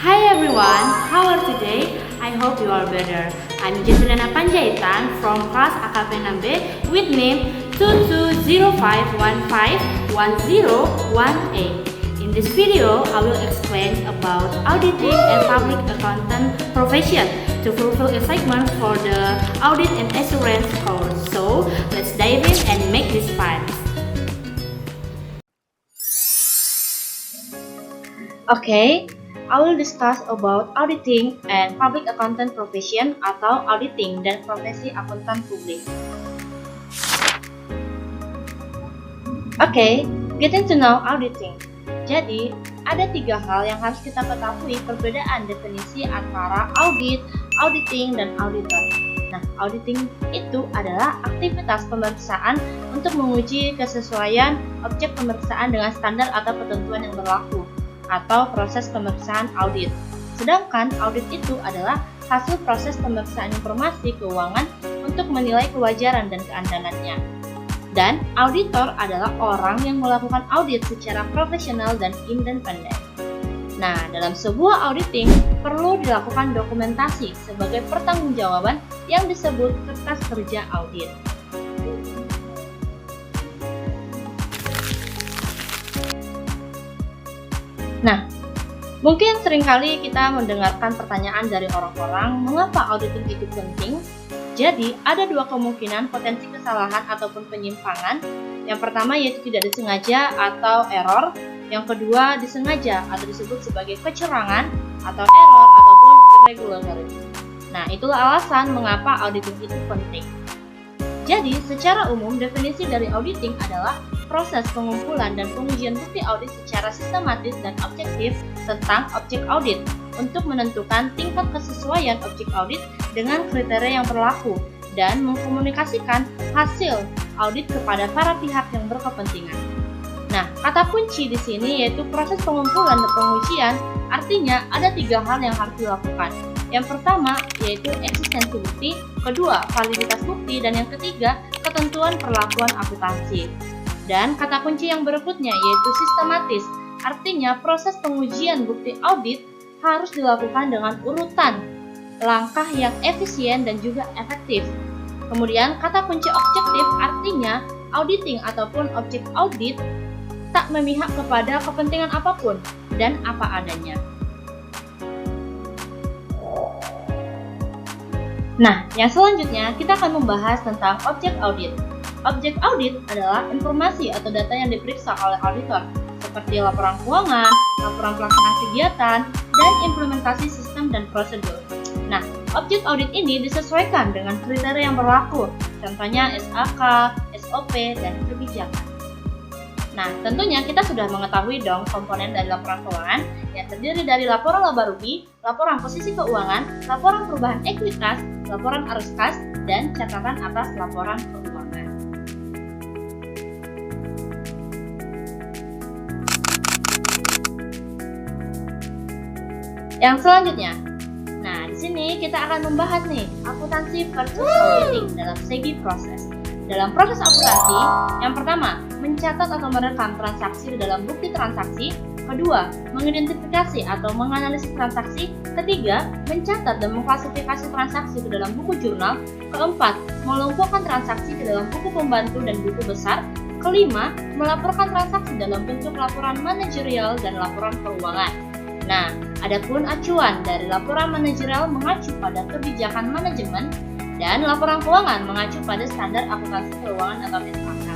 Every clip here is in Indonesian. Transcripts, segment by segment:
Hi everyone, how are today? I hope you are better. I'm Jesselena Panjaitan from class AKP 6B with name 2205151018. In this video, I will explain about auditing and public accountant profession to fulfill excitement for the audit and assurance course. So, let's dive in and make this fun. Okay, I will discuss about auditing and public accountant profession atau auditing dan profesi akuntan publik. Okay, getting to know auditing. Jadi, ada 3 hal yang harus kita ketahui perbedaan definisi antara audit, auditing, dan auditor. Nah, auditing itu adalah aktivitas pemeriksaan untuk menguji kesesuaian objek pemeriksaan dengan standar atau ketentuan yang berlaku, atau proses pemeriksaan audit. Sedangkan audit itu adalah hasil proses pemeriksaan informasi keuangan untuk menilai kewajaran dan keandalannya. Dan auditor adalah orang yang melakukan audit secara profesional dan independen. Nah, dalam sebuah auditing perlu dilakukan dokumentasi sebagai pertanggungjawaban yang disebut kertas kerja audit. Nah, mungkin seringkali kita mendengarkan pertanyaan dari orang-orang, mengapa auditing itu penting? Jadi, ada 2 kemungkinan potensi kesalahan ataupun penyimpangan. Yang pertama yaitu tidak disengaja atau error. Yang kedua disengaja atau disebut sebagai kecurangan atau error ataupun irregularity. Nah, itulah alasan mengapa auditing itu penting. Jadi, secara umum definisi dari auditing adalah proses pengumpulan dan pengujian bukti audit secara sistematis dan objektif tentang objek audit untuk menentukan tingkat kesesuaian objek audit dengan kriteria yang berlaku dan mengkomunikasikan hasil audit kepada para pihak yang berkepentingan. Nah, kata kunci di sini yaitu proses pengumpulan dan pengujian, artinya ada 3 hal yang harus dilakukan. Yang pertama yaitu eksistensi bukti, kedua validitas bukti, dan yang ketiga ketentuan perlakuan akuntansi. Dan kata kunci yang berikutnya yaitu sistematis, artinya proses pengujian bukti audit harus dilakukan dengan urutan langkah yang efisien dan juga efektif. Kemudian kata kunci objektif, artinya auditing ataupun objek audit tak memihak kepada kepentingan apapun dan apa adanya. Nah, yang selanjutnya kita akan membahas tentang objek audit. Objek audit adalah informasi atau data yang diperiksa oleh auditor, seperti laporan keuangan, laporan pelaksanaan kegiatan, dan implementasi sistem dan prosedur. Nah, objek audit ini disesuaikan dengan kriteria yang berlaku, contohnya SAK, SOP, dan kebijakan. Nah, tentunya kita sudah mengetahui dong komponen dari laporan keuangan yang terdiri dari laporan laba rugi, laporan posisi keuangan, laporan perubahan ekuitas, laporan arus kas, dan catatan atas laporan keuangan. Yang selanjutnya, nah di sini kita akan membahas nih akuntansi versus auditing dalam segi proses. Dalam proses akuntansi, yang pertama mencatat atau merekam transaksi di dalam bukti transaksi, kedua mengidentifikasi atau menganalisis transaksi, ketiga mencatat dan mengklasifikasi transaksi ke dalam buku jurnal, keempat mengumpulkan transaksi ke dalam buku pembantu dan buku besar, kelima melaporkan transaksi dalam bentuk laporan manajerial dan laporan keuangan. Nah, adapun acuan dari laporan manajerial mengacu pada kebijakan manajemen dan laporan keuangan mengacu pada standar akuntansi keuangan atau SAK.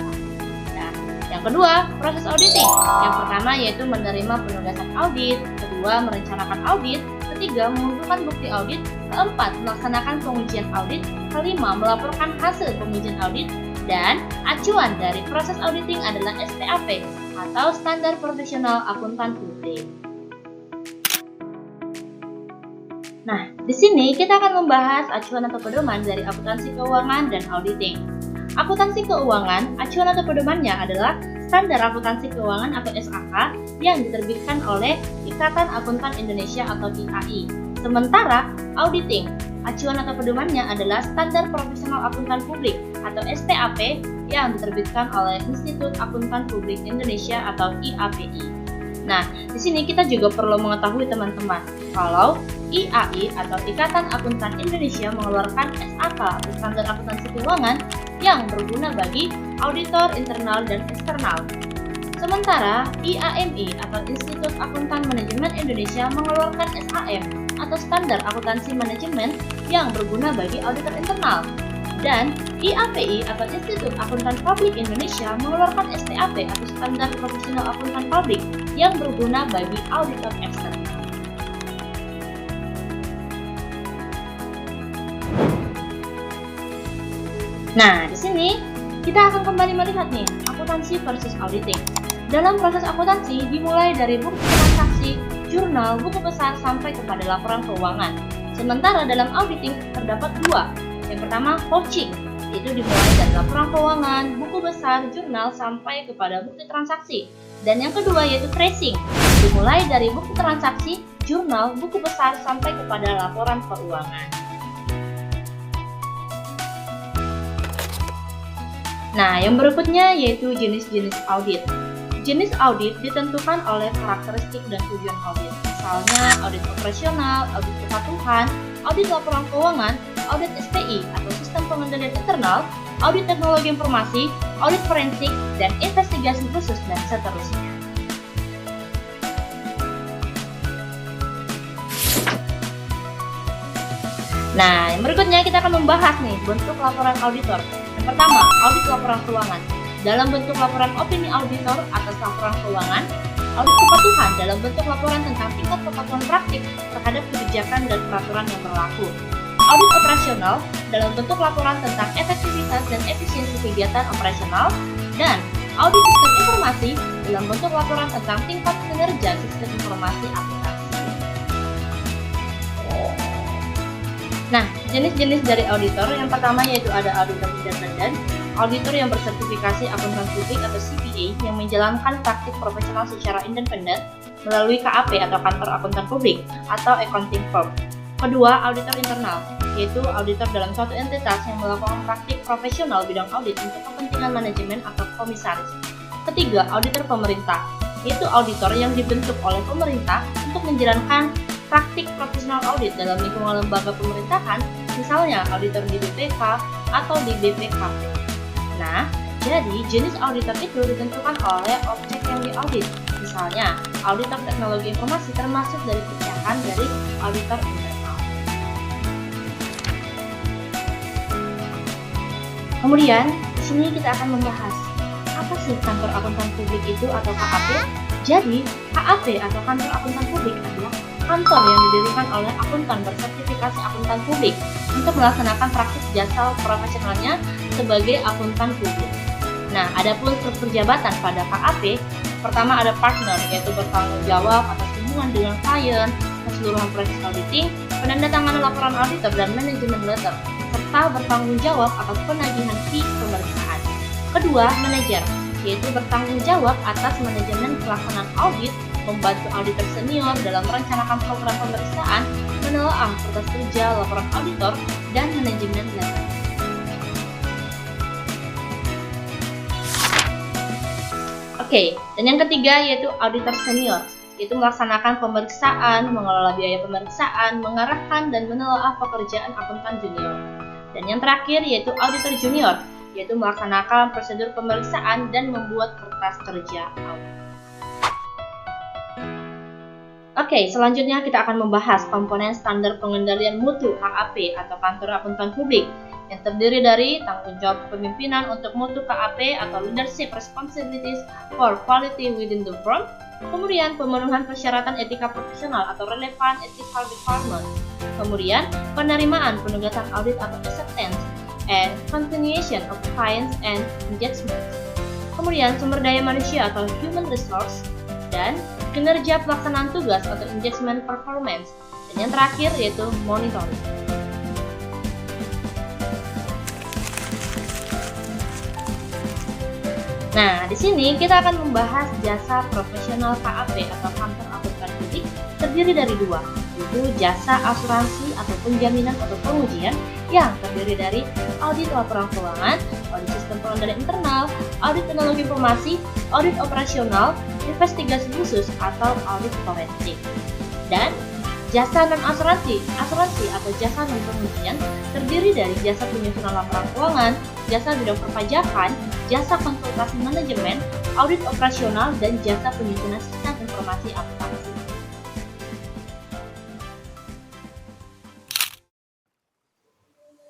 Nah, yang kedua, proses auditing. Yang pertama yaitu menerima penugasan audit, kedua merencanakan audit, ketiga mengumpulkan bukti audit, keempat melaksanakan pengujian audit, kelima melaporkan hasil pengujian audit, dan acuan dari proses auditing adalah SPAP atau Standar Profesional Akuntan Publik. Nah, di sini kita akan membahas acuan atau pedoman dari akuntansi keuangan dan auditing. Akuntansi keuangan, acuan atau pedomannya adalah Standar Akuntansi Keuangan atau SAK yang diterbitkan oleh Ikatan Akuntan Indonesia atau IAI. Sementara auditing, acuan atau pedomannya adalah Standar Profesional Akuntan Publik atau SPAP yang diterbitkan oleh Institut Akuntan Publik Indonesia atau IAPI. Nah, di sini kita juga perlu mengetahui teman-teman, kalau IAI atau Ikatan Akuntan Indonesia mengeluarkan SAK atau Standar Akuntansi Keuangan yang berguna bagi auditor internal dan eksternal. Sementara IAMI atau Institut Akuntan Manajemen Indonesia mengeluarkan SAM atau Standar Akuntansi Manajemen yang berguna bagi auditor internal. Dan IAPI atau Institut Akuntan Publik Indonesia mengeluarkan SPAP atau Standar Profesional Akuntan Publik yang berguna bagi auditor eksternal. Nah, di sini kita akan kembali melihat nih, akuntansi versus auditing. Dalam proses akuntansi dimulai dari buku transaksi, jurnal, buku besar sampai kepada laporan keuangan. Sementara dalam auditing terdapat dua. Yang pertama, vouching, itu dimulai dari laporan keuangan, buku besar, jurnal, sampai kepada bukti transaksi. Dan yang kedua yaitu tracing, dimulai dari buku transaksi, jurnal, buku besar, sampai kepada laporan keuangan. Nah, yang berikutnya yaitu jenis-jenis audit. Jenis audit ditentukan oleh karakteristik dan tujuan audit. Misalnya, audit operasional, audit kepatuhan, audit laporan keuangan, audit SPI atau sistem pengendalian internal, audit teknologi informasi, audit forensik, dan investigasi khusus, dan seterusnya. Nah, yang berikutnya kita akan membahas nih bentuk laporan auditor. Yang pertama, audit laporan keuangan. Dalam bentuk laporan opini auditor atas laporan keuangan, audit kepatuhan dalam bentuk laporan tentang tingkat kepatuhan praktik terhadap kebijakan dan peraturan yang berlaku. Audit operasional dalam bentuk laporan tentang efektivitas dan efisiensi kegiatan operasional, dan audit sistem informasi dalam bentuk laporan tentang tingkat kinerja sistem informasi akuntansi. Nah, jenis-jenis dari auditor yang pertama yaitu ada auditor independen, auditor yang bersertifikasi akuntan publik atau CPA yang menjalankan praktik profesional secara independen melalui KAP atau kantor akuntan publik atau accounting firm. Kedua, auditor internal, yaitu auditor dalam suatu entitas yang melakukan praktik profesional bidang audit untuk kepentingan manajemen atau komisaris. Ketiga, auditor pemerintah, yaitu auditor yang dibentuk oleh pemerintah untuk menjalankan praktik profesional audit dalam lingkungan lembaga pemerintahan, misalnya auditor di BPK atau di BPKP. Nah, jadi jenis auditor itu ditentukan oleh objek yang diaudit. Misalnya, auditor teknologi informasi termasuk dari pecahan dari auditor internal. Kemudian, di sini kita akan membahas apa sih kantor akuntan publik itu atau KAP. Jadi, KAP atau kantor akuntan publik adalah kantor yang didirikan oleh akuntan bersertifikasi akuntan publik untuk melaksanakan praktik jasa profesionalnya sebagai akuntan publik. Nah, adapun struktur jabatan pada KAP, pertama ada partner, yaitu bertanggung jawab atas hubungan dengan klien, keseluruhan proses auditing, penandatanganan laporan auditor dan manajemen letter, serta bertanggung jawab atas penagihan fee pemeriksaan. Kedua, manajer, yaitu bertanggung jawab atas manajemen pelaksanaan audit, membantu auditor senior dalam merencanakan program pemeriksaan, menelaah kertas kerja, laporan auditor, dan manajemen letter. Oke, dan yang ketiga yaitu auditor senior, yaitu melaksanakan pemeriksaan, mengelola biaya pemeriksaan, mengarahkan dan menelaah pekerjaan akuntan junior. Dan yang terakhir yaitu auditor junior, yaitu melaksanakan prosedur pemeriksaan dan membuat kertas kerja audit. Oke, selanjutnya kita akan membahas komponen standar pengendalian mutu KAP atau kantor akuntan publik yang terdiri dari tanggung jawab kepemimpinan untuk mutu KAP atau leadership responsibilities for quality within the firm, kemudian pemenuhan persyaratan etika profesional atau relevant ethical requirement, kemudian penerimaan penugasan audit atau acceptance and continuation of clients and engagements, kemudian sumber daya manusia atau human resource, dan kinerja pelaksanaan tugas atau engagement performance, dan yang terakhir yaitu monitoring. Nah, di sini kita akan membahas jasa profesional KAP atau kantor akuntan publik terdiri dari dua, yaitu jasa asuransi atau penjaminan atau pengujian yang terdiri dari audit laporan keuangan, audit sistem pengendalian internal, audit teknologi informasi, audit operasional, investigasi khusus atau audit forensik. Dan jasa non-asuransi, asuransi atau jasa non-pembiayaan terdiri dari jasa penyusunan laporan keuangan, jasa bidang perpajakan, jasa konsultasi manajemen, audit operasional, dan jasa penyusunan sistem informasi akuntansi.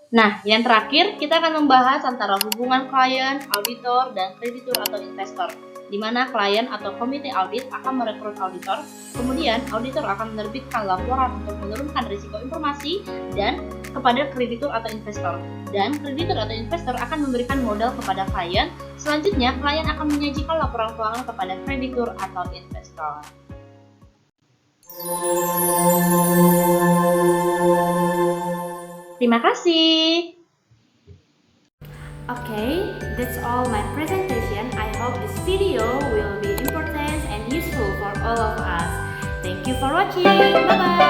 Nah, yang terakhir kita akan membahas antara hubungan klien, auditor, dan kreditur atau investor, di mana klien atau komite audit akan merekrut auditor, kemudian auditor akan menerbitkan laporan untuk menurunkan risiko informasi dan kepada kreditur atau investor, dan kreditur atau investor akan memberikan modal kepada klien. Selanjutnya, klien akan menyajikan laporan keuangan kepada kreditur atau investor. Terima kasih. Okay, that's all my presentation. I hope this video will be important and useful for all of us. Thank you for watching. Bye-bye.